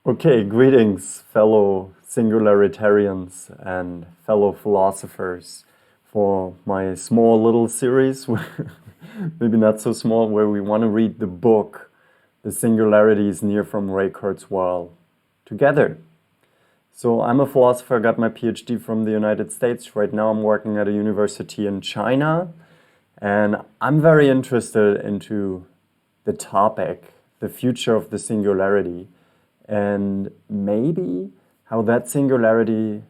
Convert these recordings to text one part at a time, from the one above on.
Okay, greetings, fellow singularitarians and fellow philosophers, for my small little series, maybe not so small, where we want to read the book, The Singularity is Near from Ray Kurzweil, together. So I'm a philosopher, got my PhD from the United States. Right now I'm working at a university in China, and I'm very interested into the topic, the future of the singularity, and maybe how that singularity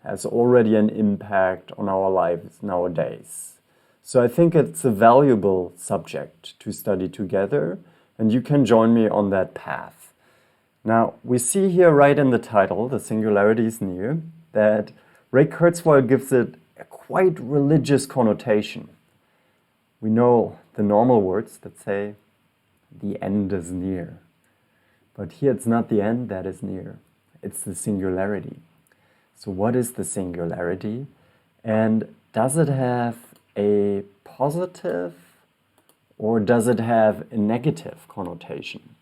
has already an impact on our lives nowadays. So I think it's a valuable subject to study together, and you can join me on that path. Now, we see here right in the title, The Singularity is Near, that Ray Kurzweil gives it a quite religious connotation. We know the normal words that say, the end is near. But here it's not the end that is near, it's the singularity. So what is the singularity? And does it have a positive or does it have a negative connotation?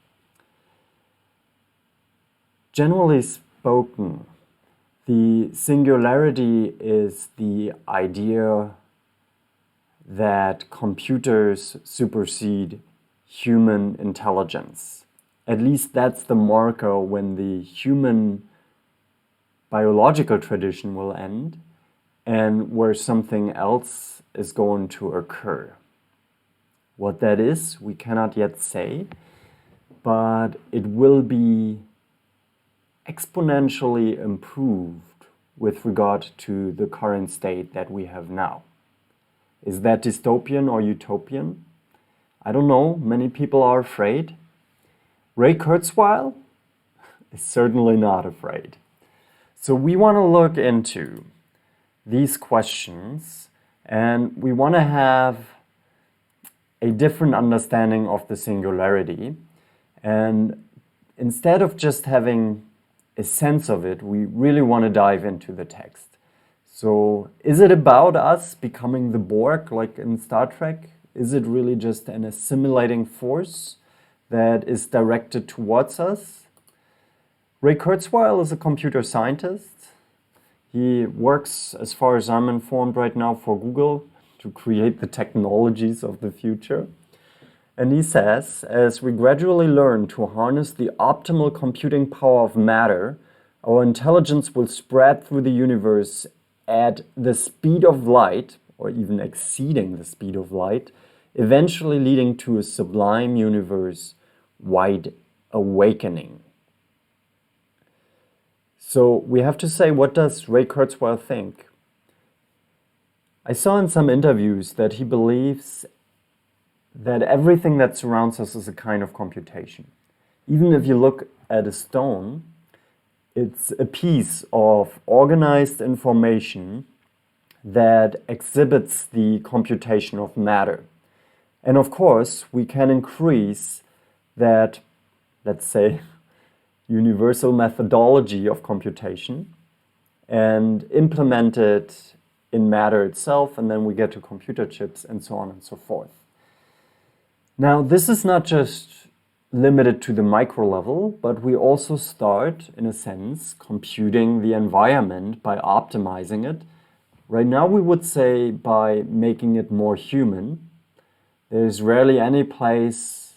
Generally spoken, the singularity is the idea that computers supersede human intelligence. At least that's the marker when the human biological tradition will end and where something else is going to occur. What that is, we cannot yet say, but it will be exponentially improved with regard to the current state that we have now. Is that dystopian or utopian? I don't know. Many people are afraid. Ray Kurzweil is certainly not afraid. So we want to look into these questions and we want to have a different understanding of the singularity. And instead of just having a sense of it, we really want to dive into the text. So is it about us becoming the Borg like in Star Trek? Is it really just an assimilating force that is directed towards us? Ray Kurzweil is a computer scientist. He works, as far as I'm informed right now, for Google to create the technologies of the future. And he says, as we gradually learn to harness the optimal computing power of matter, our intelligence will spread through the universe at the speed of light, or even exceeding the speed of light, eventually leading to a sublime universe-wide awakening. So we have to say, what does Ray Kurzweil think? I saw in some interviews that he believes that everything that surrounds us is a kind of computation. Even if you look at a stone, it's a piece of organized information that exhibits the computation of matter. And of course, we can increase that, let's say, universal methodology of computation and implement it in matter itself, and then we get to computer chips and so on and so forth. Now, this is not just limited to the micro level, but we also start, in a sense, computing the environment by optimizing it. Right now, we would say by making it more human. There's rarely any place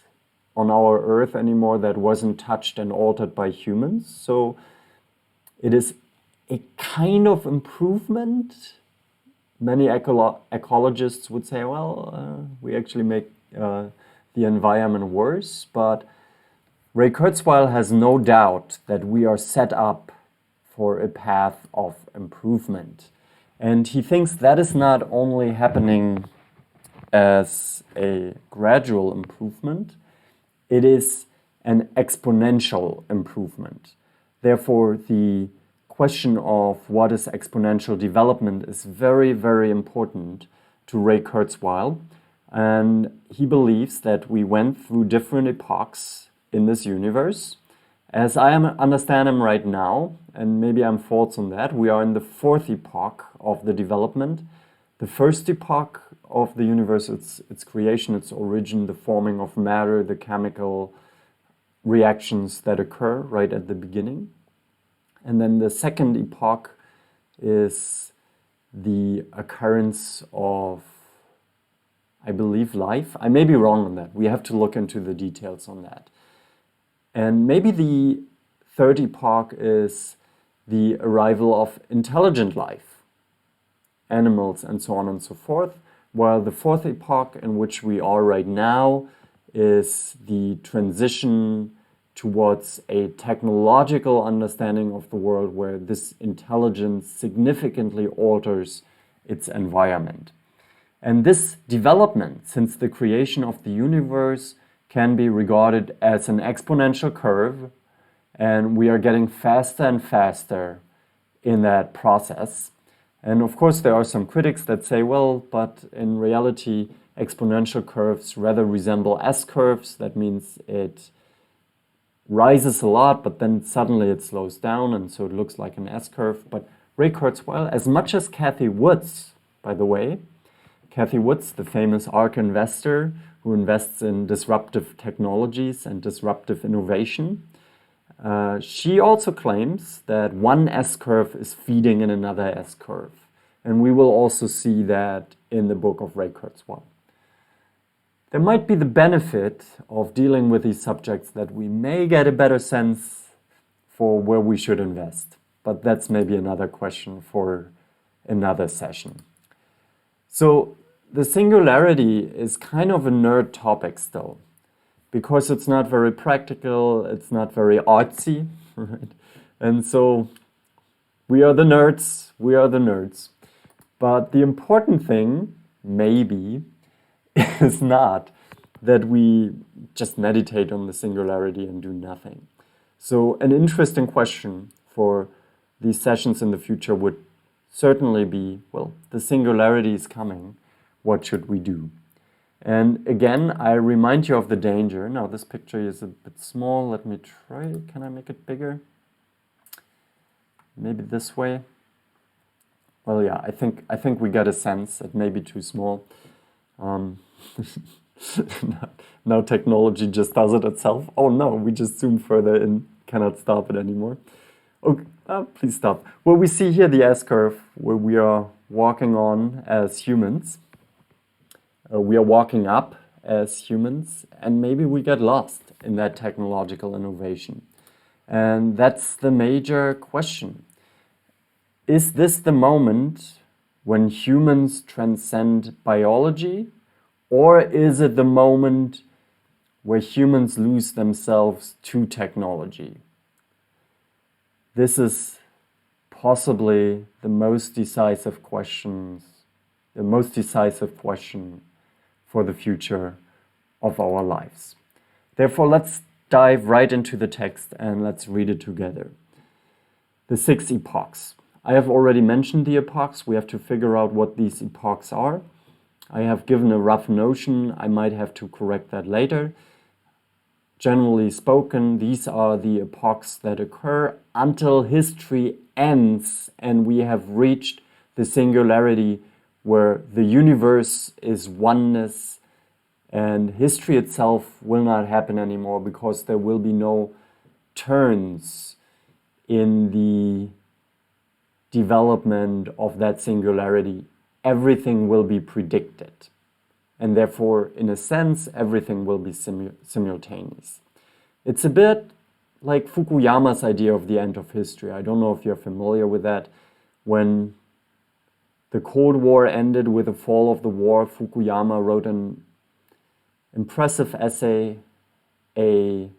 on our Earth anymore that wasn't touched and altered by humans. So it is a kind of improvement. Many ecologists would say, well, we actually make the environment worse, but Ray Kurzweil has no doubt that we are set up for a path of improvement. And he thinks that is not only happening as a gradual improvement, it is an exponential improvement. Therefore, the question of what is exponential development is very, very important to Ray Kurzweil. And he believes that we went through different epochs in this universe. As I understand him right now, and maybe I'm false on that, we are in the fourth epoch of the development. The first epoch of the universe, its creation, its origin, the forming of matter, the chemical reactions that occur right at the beginning. And then the second epoch is the occurrence of, I believe, life. I may be wrong on that. We have to look into the details on that. And maybe the third epoch is the arrival of intelligent life, animals, and so on and so forth, while the fourth epoch in which we are right now is the transition towards a technological understanding of the world where this intelligence significantly alters its environment. And this development, since the creation of the universe, can be regarded as an exponential curve, and we are getting faster and faster in that process. And of course, there are some critics that say, well, but in reality, exponential curves rather resemble S-curves. That means it rises a lot, but then suddenly it slows down, and so it looks like an S-curve. But Ray Kurzweil, as much as Cathie Woods, by the way, Cathie Woods, the famous ARK investor who invests in disruptive technologies and disruptive innovation, she also claims that one S-curve is feeding in another S-curve. And we will also see that in the book of Ray Kurzweil. There might be the benefit of dealing with these subjects that we may get a better sense for where we should invest. But that's maybe another question for another session. So the singularity is kind of a nerd topic still, because it's not very practical, it's not very artsy, right? And so we are the nerds. But the important thing, maybe, is not that we just meditate on the singularity and do nothing. So an interesting question for these sessions in the future would certainly be, well, the singularity is coming, what should we do? And again, I remind you of the danger. Now this picture is a bit small. Let me try. Can I make it bigger? Maybe this way. Well, yeah, I think we get a sense. It may be too small. Now technology just does it itself. Oh no, we just zoom further in. Cannot stop it anymore. Okay, please stop. Well, we see here the S-curve where we are walking on as humans. We are walking up as humans, and maybe we get lost in that technological innovation. And that's the major question. Is this the moment when humans transcend biology, or is it the moment where humans lose themselves to technology? This is possibly the most decisive question for the future of our lives. Therefore, let's dive right into the text and let's read it together. The 6 epochs. I have already mentioned the epochs. We have to figure out what these epochs are. I have given a rough notion. I might have to correct that later. Generally spoken, these are the epochs that occur until history ends and we have reached the singularity where the universe is oneness and history itself will not happen anymore because there will be no turns in the development of that singularity. Everything will be predicted. And therefore, in a sense, everything will be simultaneous. It's a bit like Fukuyama's idea of the end of history. I don't know if you're familiar with that. When the Cold War ended with the fall of the war, Fukuyama wrote an impressive essay, a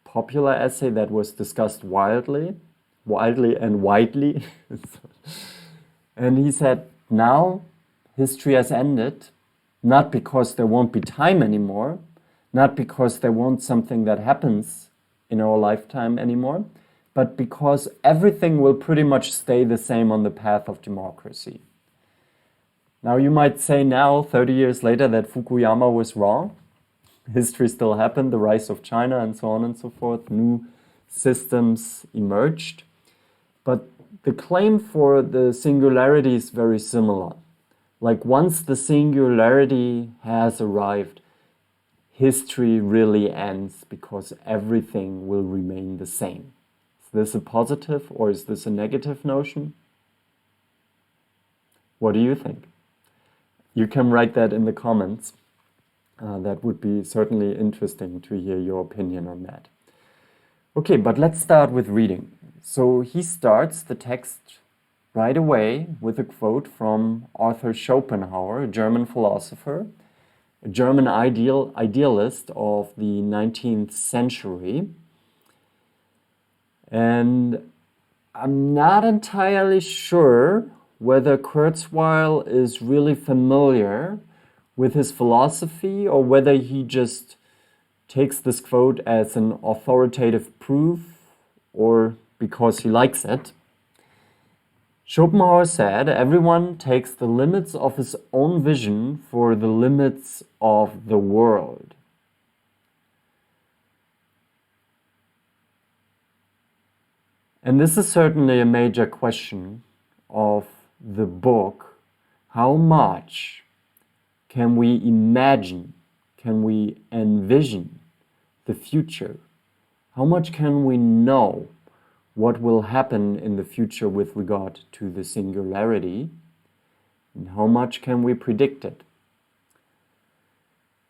popular essay that was discussed wildly and widely. And he said, now history has ended, not because there won't be time anymore, not because there won't something that happens in our lifetime anymore, but because everything will pretty much stay the same on the path of democracy. Now you might say now, 30 years later, that Fukuyama was wrong. History still happened, the rise of China and so on and so forth, new systems emerged. But the claim for the singularity is very similar. Like once the singularity has arrived, history really ends because everything will remain the same. Is this a positive or is this a negative notion? What do you think? You can write that in the comments. That would be certainly interesting to hear your opinion on that. Okay, but let's start with reading. So he starts the text right away with a quote from Arthur Schopenhauer, a German philosopher, a German idealist of the 19th century. And I'm not entirely sure whether Kurzweil is really familiar with his philosophy or whether he just takes this quote as an authoritative proof or because he likes it. Schopenhauer said, everyone takes the limits of his own vision for the limits of the world. And this is certainly a major question of the book. How much can we imagine, can we envision the future? How much can we know what will happen in the future with regard to the singularity? And how much can we predict it?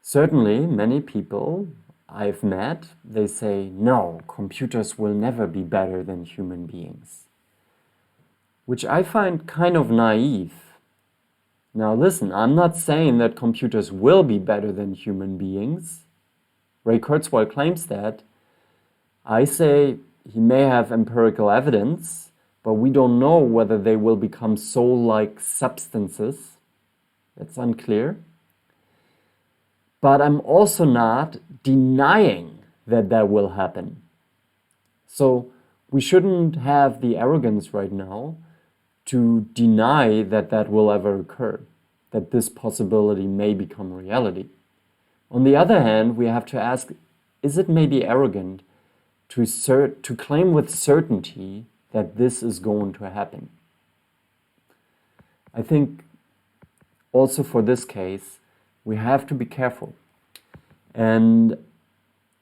Certainly, many people I've met, they say, no, computers will never be better than human beings. Which I find kind of naive. Now listen, I'm not saying that computers will be better than human beings. Ray Kurzweil claims that. I say he may have empirical evidence, but we don't know whether they will become soul-like substances. That's unclear. But I'm also not denying that that will happen. So we shouldn't have the arrogance right now to deny that that will ever occur, that this possibility may become reality. On the other hand, we have to ask, is it maybe arrogant to claim with certainty that this is going to happen? I think also for this case, we have to be careful. And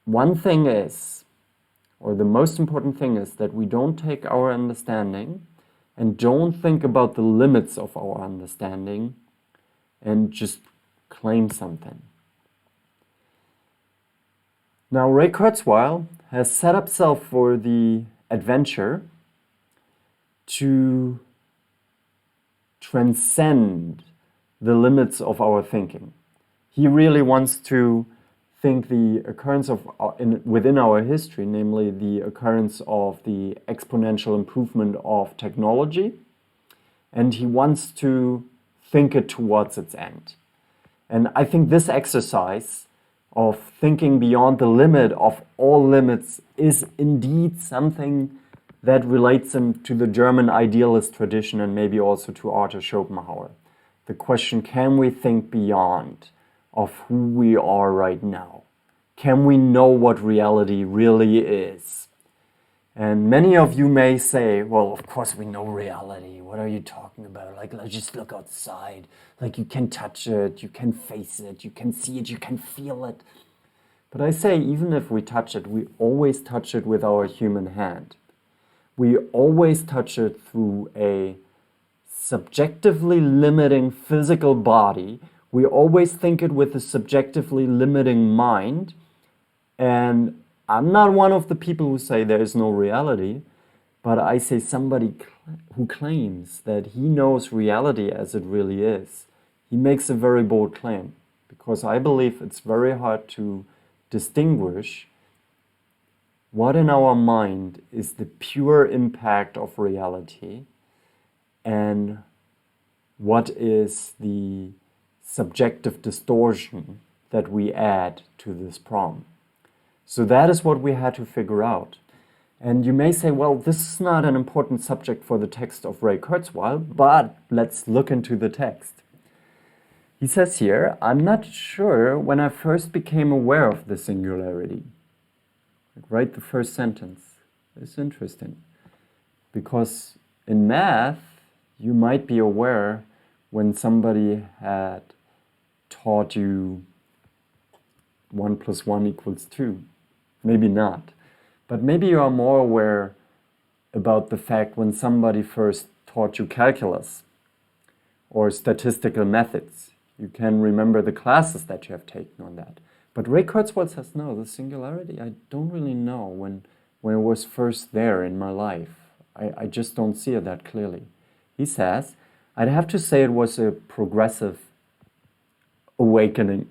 one thing is, or the most important thing is, that we don't take our understanding and don't think about the limits of our understanding and just claim something. Now, Ray Kurzweil has set himself for the adventure to transcend the limits of our thinking. He really wants to think the occurrence of within our history, namely the occurrence of the exponential improvement of technology, and he wants to think it towards its end. And I think this exercise of thinking beyond the limit of all limits is indeed something that relates him to the German idealist tradition and maybe also to Arthur Schopenhauer. The question, can we think beyond of who we are right now? Can we know what reality really is? And many of you may say, well, of course we know reality. What are you talking about? Like, let's just look outside. Like, you can touch it, you can face it, you can see it, you can feel it. But I say, even if we touch it, we always touch it with our human hand. We always touch it through a subjectively limiting physical body. We always think it with a subjectively limiting mind. And I'm not one of the people who say there is no reality, but I say somebody who claims that he knows reality as it really is. He makes a very bold claim, because I believe it's very hard to distinguish what in our mind is the pure impact of reality and what is the subjective distortion that we add to this problem. So that is what we had to figure out. And you may say, well, this is not an important subject for the text of Ray Kurzweil, but let's look into the text. He says here, I'm not sure when I first became aware of the singularity. Write the first sentence. It's interesting. Because in math, you might be aware when somebody had taught you 1 plus 1 equals 2. Maybe not. But maybe you are more aware about the fact when somebody first taught you calculus or statistical methods. You can remember the classes that you have taken on that. But Ray Kurzweil says, no, the singularity, I don't really know when it was first there in my life. I just don't see it that clearly. He says, I'd have to say it was a progressive awakening.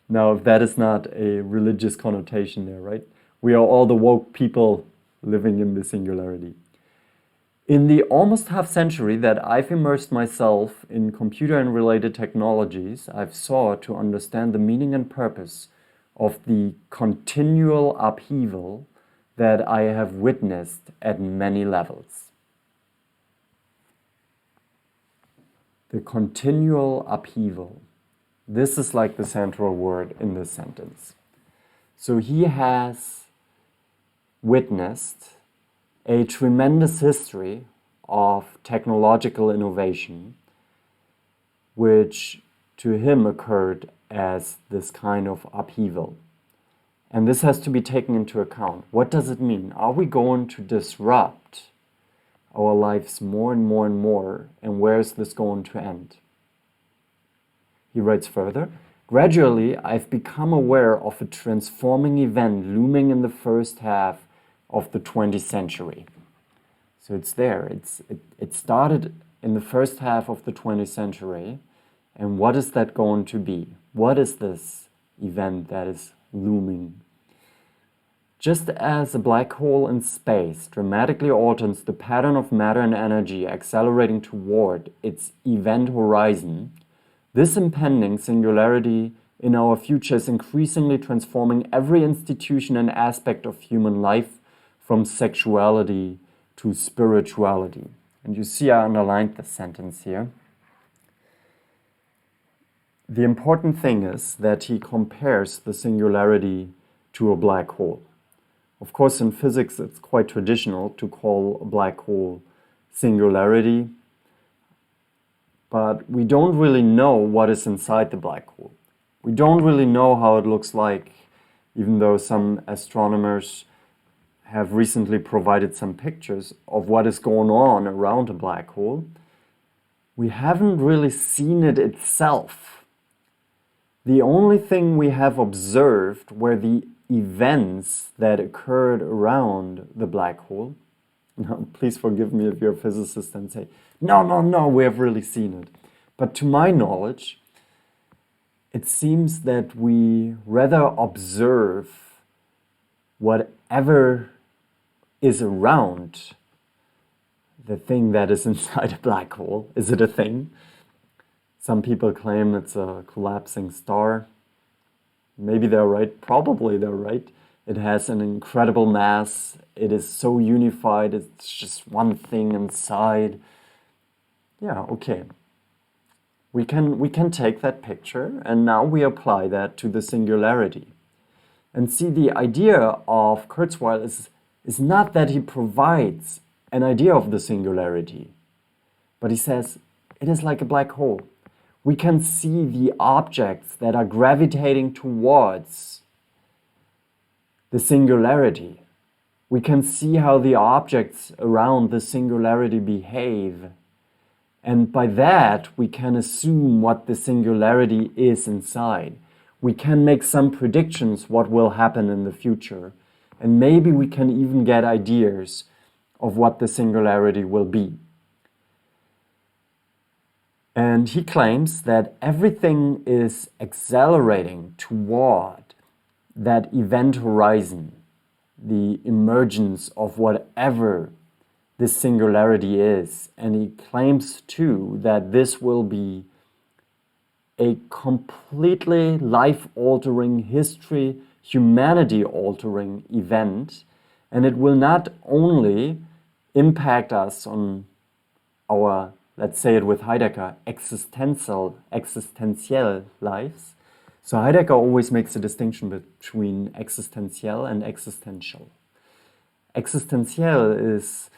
Now, if that is not a religious connotation there, right? We are all the woke people living in the singularity. In the almost half century that I've immersed myself in computer and related technologies, I've sought to understand the meaning and purpose of the continual upheaval that I have witnessed at many levels. The continual upheaval. This is like the central word in this sentence. So he has witnessed a tremendous history of technological innovation, which to him occurred as this kind of upheaval. And this has to be taken into account. What does it mean? Are we going to disrupt our lives more and more and more? And where is this going to end? He writes further, gradually I've become aware of a transforming event looming in the first half of the 20th century. So it's there. It started in the first half of the 20th century. And what is that going to be? What is this event that is looming? Just as a black hole in space dramatically alters the pattern of matter and energy accelerating toward its event horizon, this impending singularity in our future is increasingly transforming every institution and aspect of human life, from sexuality to spirituality. And you see I underlined this sentence here. The important thing is that he compares the singularity to a black hole. Of course, in physics, it's quite traditional to call a black hole singularity, but we don't really know what is inside the black hole. We don't really know how it looks like, even though some astronomers have recently provided some pictures of what is going on around a black hole. We haven't really seen it itself. The only thing we have observed were the events that occurred around the black hole. Now, please forgive me if you're a physicist and say, no, we have really seen it. But to my knowledge, it seems that we rather observe whatever is around the thing that is inside a black hole. Is it a thing? Some people claim it's a collapsing star. Maybe they're right. Probably they're right. It has an incredible mass. It is so unified. It's just one thing inside. Yeah, okay. We can take that picture and now we apply that to the singularity. And see, the idea of Kurzweil is not that he provides an idea of the singularity, but he says it is like a black hole. We can see the objects that are gravitating towards the singularity. We can see how the objects around the singularity behave. And by that, we can assume what the singularity is inside. We can make some predictions what will happen in the future. And maybe we can even get ideas of what the singularity will be. And he claims that everything is accelerating toward that event horizon, the emergence of whatever this singularity is. And he claims too that this will be a completely life-altering, history, humanity-altering event. And it will not only impact us on our, let's say it with Heidegger, existential lives. So Heidegger always makes a distinction between existential and existential. Existential is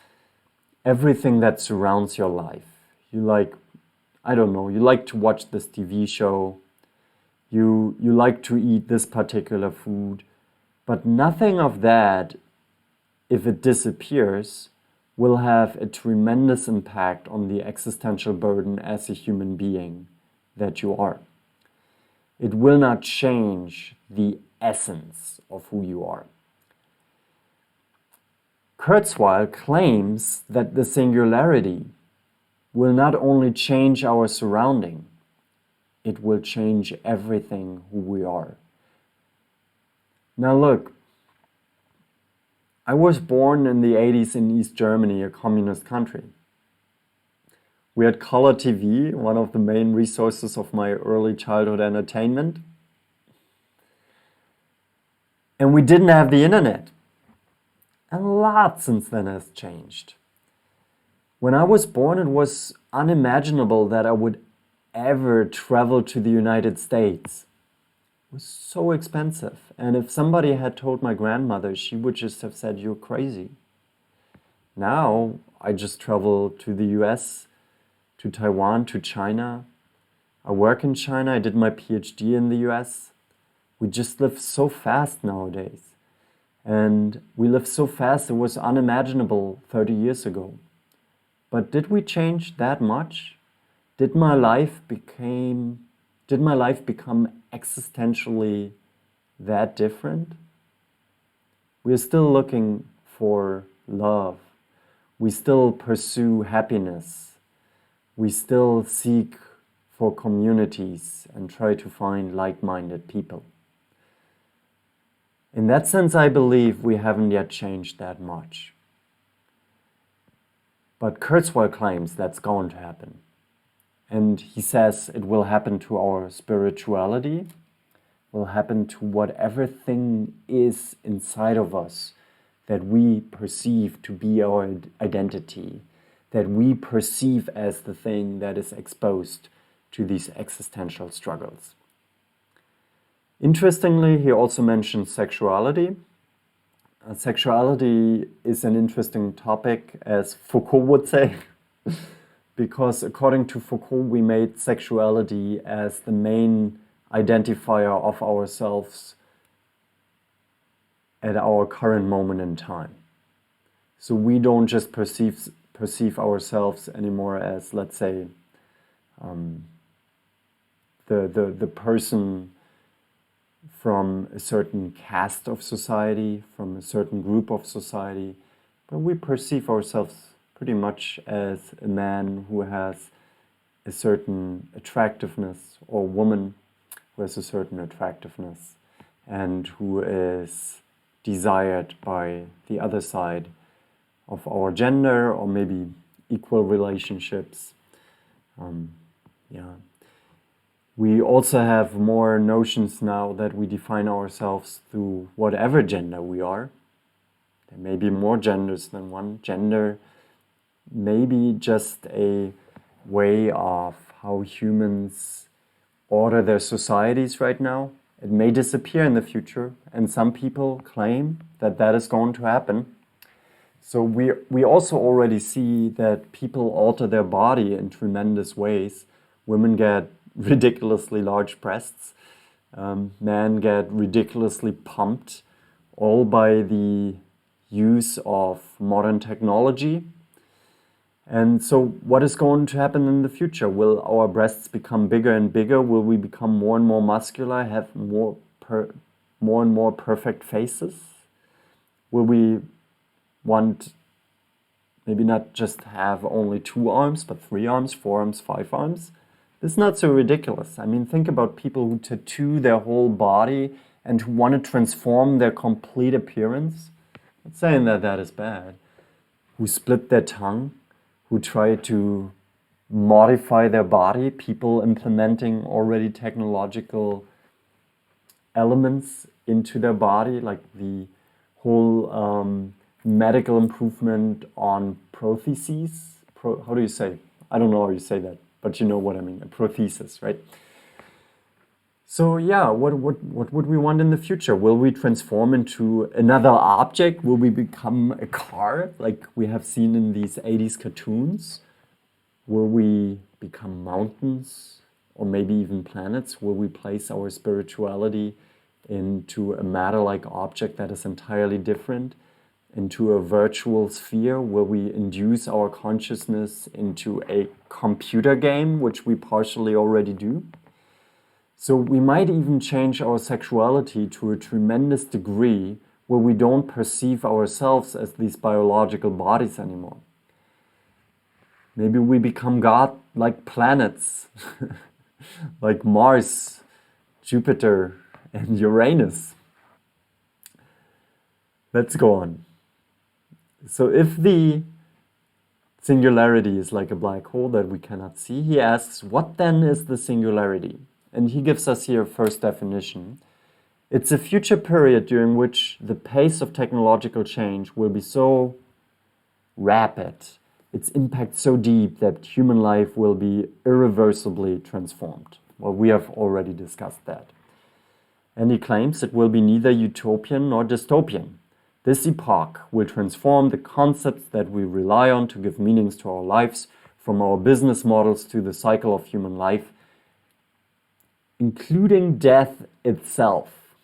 everything that surrounds your life. You like, I don't know, you like to watch this TV show. You like to eat this particular food, but nothing of that, if it disappears, will have a tremendous impact on the existential burden as a human being that you are. It will not change the essence of who you are. Kurzweil claims that the singularity will not only change our surrounding, it will change everything who we are. Now look, I was born in the 80s in East Germany, a communist country. We had color TV, one of the main resources of my early childhood entertainment. And we didn't have the internet. And a lot since then has changed. When I was born, it was unimaginable that I would ever travel to the United States. It was so expensive. And if somebody had told my grandmother, she would just have said, "You're crazy." Now, I just travel to the US, to Taiwan, to China. I work in China. I did my PhD in the US. We just live so fast nowadays. And we live so fast, it was unimaginable 30 years ago. But did we change that much? Did my life become existentially that different? We're still looking for love. We still pursue happiness. We still seek for communities and try to find like-minded people. In that sense, I believe we haven't yet changed that much. But Kurzweil claims that's going to happen. And he says it will happen to our spirituality, will happen to whatever thing is inside of us that we perceive to be our identity, that we perceive as the thing that is exposed to these existential struggles. Interestingly, he also mentions sexuality. Sexuality is an interesting topic, as Foucault would say, because according to Foucault, we made sexuality as the main identifier of ourselves at our current moment in time. So we don't just perceive ourselves anymore as, let's say, the person from a certain caste of society, from a certain group of society, but we perceive ourselves pretty much as a man who has a certain attractiveness, or a woman who has a certain attractiveness and who is desired by the other side of our gender, or maybe equal relationships. We also have more notions now that we define ourselves through whatever gender we are. There may be more genders than one. Gender may be just a way of how humans order their societies right now. It may disappear in the future, and some people claim that that is going to happen. So we also already see that people alter their body in tremendous ways. Women get ridiculously large breasts. Men get ridiculously pumped, all by the use of modern technology. And so what is going to happen in the future? Will our breasts become bigger and bigger? Will we become more and more muscular, have more and more perfect faces? Will we want maybe not just have only 2 arms, but 3 arms, 4 arms, 5 arms? It's not so ridiculous. I mean, think about people who tattoo their whole body and who want to transform their complete appearance. I'm not saying that that is bad. Who split their tongue, who try to modify their body, people implementing already technological elements into their body, like the whole medical improvement on prostheses. How do you say? I don't know how you say that, but you know what I mean, a prosthesis, right? So yeah, what would we want in the future? Will we transform into another object? Will we become a car, like we have seen in these 80s cartoons? Will we become mountains or maybe even planets? Will we place our spirituality into a matter-like object that is entirely different, into a virtual sphere? Will we induce our consciousness into a computer game, which we partially already do? So we might even change our sexuality to a tremendous degree where we don't perceive ourselves as these biological bodies anymore. Maybe we become God-like planets, like Mars, Jupiter, and Uranus. Let's go on. So if the singularity is like a black hole that we cannot see, he asks, what then is the singularity? And he gives us here a first definition. It's a future period during which the pace of technological change will be so rapid, its impact so deep that human life will be irreversibly transformed. Well, we have already discussed that. And he claims it will be neither utopian nor dystopian. This epoch will transform the concepts that we rely on to give meanings to our lives, from our business models to the cycle of human life, including death itself.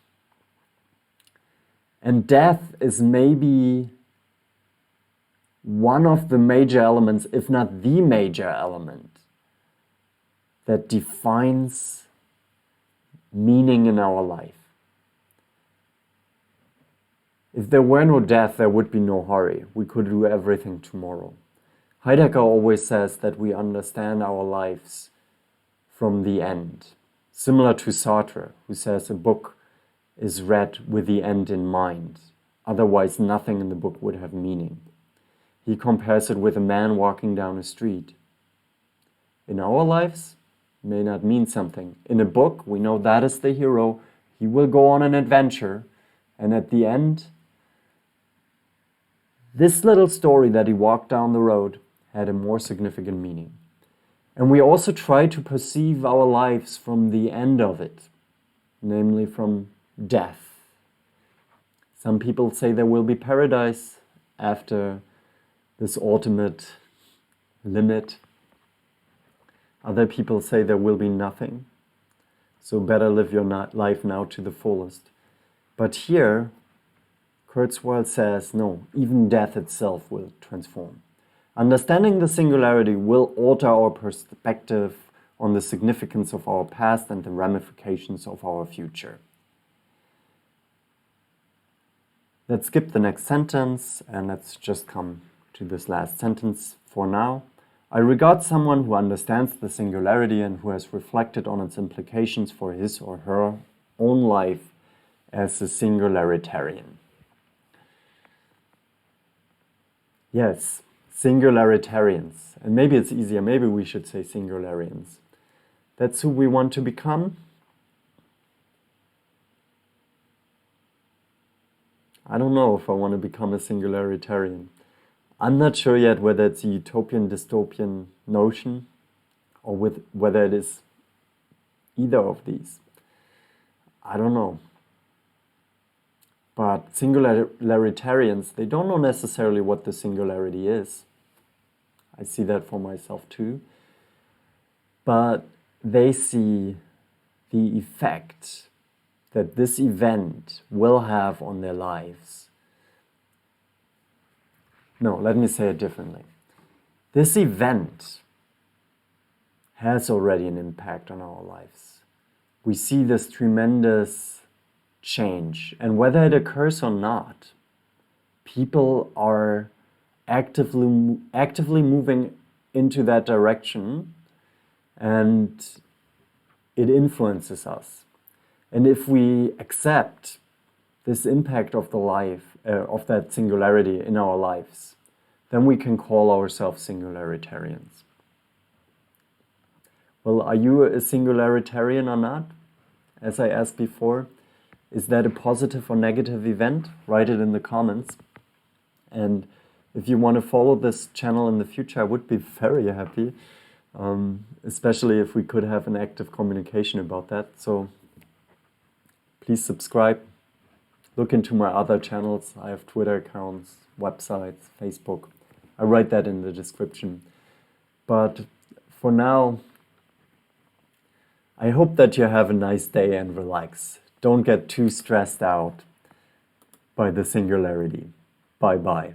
And death is maybe one of the major elements, if not the major element, that defines meaning in our life. If there were no death, there would be no hurry. We could do everything tomorrow. Heidegger always says that we understand our lives from the end. Similar to Sartre, who says a book is read with the end in mind. Otherwise, nothing in the book would have meaning. He compares it with a man walking down a street. In our lives, it may not mean something. In a book, we know that is the hero. He will go on an adventure. And at the end, this little story that he walked down the road had a more significant meaning. And we also try to perceive our lives from the end of it, namely from death. Some people say there will be paradise after this ultimate limit. Other people say there will be nothing. So better live your life now to the fullest. But here, Kurzweil says, no, even death itself will transform. Understanding the singularity will alter our perspective on the significance of our past and the ramifications of our future. Let's skip the next sentence and let's just come to this last sentence for now. I regard someone who understands the singularity and who has reflected on its implications for his or her own life as a singularitarian. Yes, singularitarians. And maybe it's easier, maybe we should say singularians. That's who we want to become. I don't know if I want to become a singularitarian. I'm not sure yet whether it's a utopian, dystopian notion or whether it is either of these. I don't know. But singularitarians, they don't know necessarily what the singularity is. I see that for myself too. But they see the effect that this event will have on their lives. No, let me say it differently. This event has already an impact on our lives. We see this tremendous change, and whether it occurs or not, people are actively moving into that direction, and it influences us. And if we accept this impact of the life of that singularity in our lives, then we can call ourselves singularitarians. Well, are you a singularitarian or not? As I asked before, is that a positive or negative event? Write it in the comments. And if you want to follow this channel in the future, I would be very happy, especially if we could have an active communication about that. So please subscribe. Look into my other channels. I have Twitter accounts, websites, Facebook. I write that in the description. But for now, I hope that you have a nice day and relax. Don't get too stressed out by the singularity. Bye-bye.